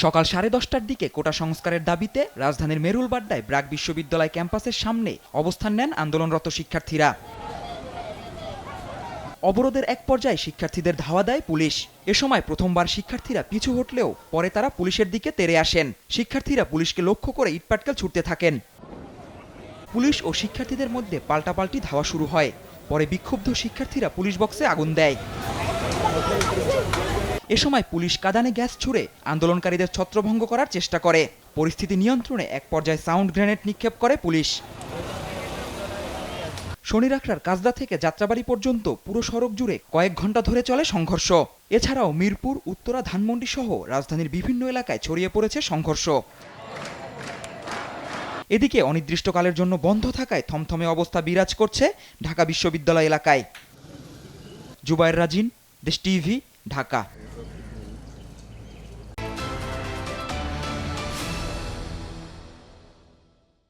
সকাল 10:30টার দিকে কোটা সংস্কারের দাবিতে রাজধানীর মেরুলবাড্ডায় ব্র্যাক বিশ্ববিদ্যালয় ক্যাম্পাসের সামনে অবস্থান নেন আন্দোলনরত শিক্ষার্থীরা। অবরোধের এক পর্যায়ে শিক্ষার্থীদের ধাওয়া দেয় পুলিশ। এ সময় প্রথমবার শিক্ষার্থীরা পিছু হটলেও পরে তারা পুলিশের দিকে তেড়ে আসেন। শিক্ষার্থীরা পুলিশকে লক্ষ্য করে ইটপাটকেল ছুড়তে থাকেন। পুলিশ ও শিক্ষার্থীদের মধ্যে পাল্টাপাল্টি ধাওয়া শুরু হয়। পরে বিক্ষুব্ধ শিক্ষার্থীরা পুলিশ বক্সে আগুন দেয়। এ সময় পুলিশ কাঁদানে গ্যাস ছুড়ে আন্দোলনকারীদের ছত্রভঙ্গ করার চেষ্টা করে। পরিস্থিতি নিয়ন্ত্রণে এক পর্যায়ে সাউন্ড গ্রেনেড নিক্ষেপ করে পুলিশ। শনিরাখড়ার কাজদা থেকে যাত্রাবাড়ি পর্যন্ত পুরো সড়ক জুড়ে কয়েক ঘন্টা ধরে চলে সংঘর্ষ। এছাড়াও মিরপুর, উত্তরা, ধানমন্ডি সহ রাজধানীর বিভিন্ন এলাকায় ছড়িয়ে পড়েছে সংঘর্ষ। এদিকে অনির্দিষ্টকালের জন্য বন্ধ থাকায় থমথমে অবস্থা বিরাজ করছে ঢাকা বিশ্ববিদ্যালয় এলাকায়। জুবায়ের রাজিন, দেশ টিভি, ঢাকা।